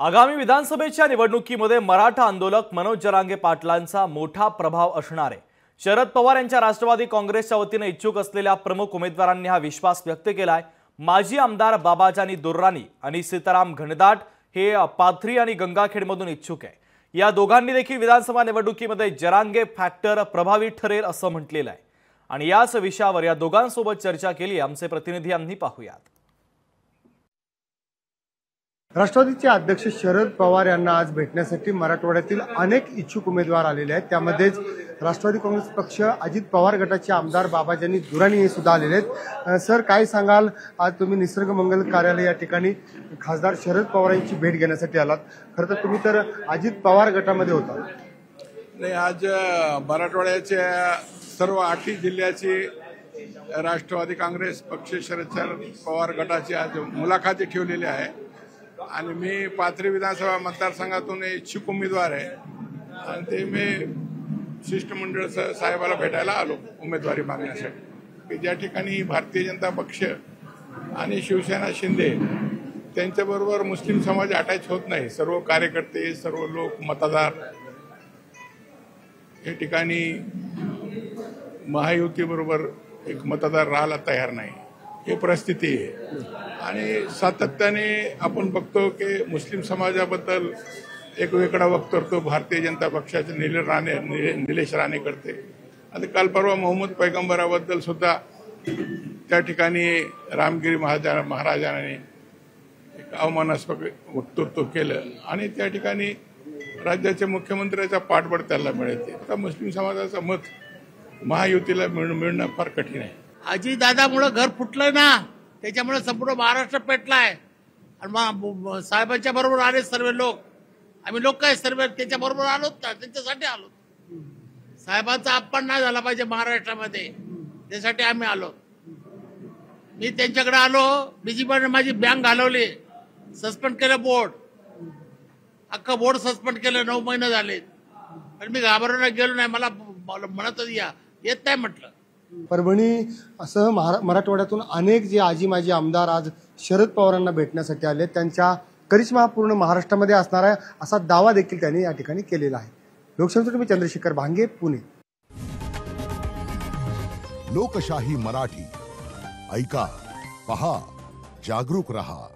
आगामी विधानसभेच्या निवडणुकीमध्ये मराठा आंदोलक मनोज जरांगे पाटलांचा मोठा प्रभाव असणार आहे। शरद पवार यांच्या राष्ट्रवादी काँग्रेसच्या वतीने इच्छुक असलेल्या प्रमुख उमेदवारांनी हा विश्वास व्यक्त केलाय। माजी आमदार बाबाजानी दुर्राणी आणि सीताराम घनदाट हे पाथरी आणि गंगाखेडमधून इच्छुक आहे। या दोघांनी देखील विधानसभा निवडणुकीमध्ये जरांगे फॅक्टर प्रभावी ठरेल असं म्हटलेलं आहे आणि याच विषयावर या दोघांसोबत चर्चा केली आमचे प्रतिनिधी आम्ही पाहूयात। राष्ट्रवादीचे अध्यक्ष शरद पवार यांना आज भेटण्यासाठी मराठवाड्यातील अनेक इच्छुक उमेदवार आलेले आहेत। त्यामध्येच राष्ट्रवादी काँग्रेस पक्ष अजित पवार गटाचे आमदार बाबाजानी दुर्राणी हे सुद्धा आलेले आहेत। सर, काय सांगाल, आज तुम्ही निसर्ग मंगल कार्यालय या ठिकाणी खासदार शरद पवार यांची भेट घेण्यासाठी आलात। खरं तर तुम्ही तर अजित पवार गटामध्ये होता। नाही, आज मराठवाड्याच्या सर्व 8 जिल्ह्याची राष्ट्रवादी काँग्रेस पक्ष शरद पवार गटाची आज मुलाखती ठेवलेली आहे आणि मी पाथरी विधानसभा मतदारसंघातून इच्छुक उमेदवार आहे आणि ते मी शिष्टमंडळ साहेबाला भेटायला आलो उमेदवारी मागण्यासाठी की ज्या ठिकाणी भारतीय जनता पक्ष आणि शिवसेना शिंदे त्यांच्याबरोबर मुस्लिम समाज अटॅच होत नाही। सर्व कार्यकर्ते, सर्व लोक, मतदार या ठिकाणी महायुतीबरोबर एक मतदार राहायला तयार नाही, ही परिस्थिती आहे। आणि सातत्याने आपण बघतो की मुस्लिम समाजाबद्दल एक वेगळा वक्तव्य भारतीय जनता पक्षाचे निलेश राणे करते। आता काल परवा मोहम्मद पैगंबराबद्दल सुद्धा त्या ठिकाणी रामगिरी महाराजांनी एक अवमानास्पद वक्तव्य केलं आणि त्या ठिकाणी राज्याच्या मुख्यमंत्र्याचा पाठबळ त्याला मिळते। आता मुस्लिम समाजाचं मत महायुतीला मिळणं फार कठीण आहे। अजितदादामुळे घर फुटलं ना, त्याच्यामुळे संपूर्ण महाराष्ट्र पेटलाय आणि साहेबांच्या बरोबर आले सर्व लोक। आम्ही लोक काय सर्व त्याच्या बरोबर आलोत ना, त्यांच्यासाठी आलो। साहेबांचा अपमान नाही झाला पाहिजे महाराष्ट्रामध्ये, त्यासाठी आम्ही आलो। मी त्यांच्याकडे आलो, बीजेपीने माझी बँक घालवली, सस्पेंड केलं बोर्ड, अख्खं बोर्ड सस्पेंड केलं, 9 महिने झाले आणि मी घाबरवण्याला गेलो नाही। मला म्हणत येत नाही म्हटलं। परभणी असं मराठवाड्यातून अनेक जे आजी माजी आमदार आज शरद पवारांना भेटण्यासाठी आले, त्यांच्या करिश्मा पूर्ण महाराष्ट्रामध्ये असणार आहे असा दावा देखील त्यांनी या ठिकाणी केलेला आहे। लोकशाहीसाठी मी चंद्रशेखर भांगे, पुणे। लोकशाही मराठी ऐका, पहा, जागरूक रहा।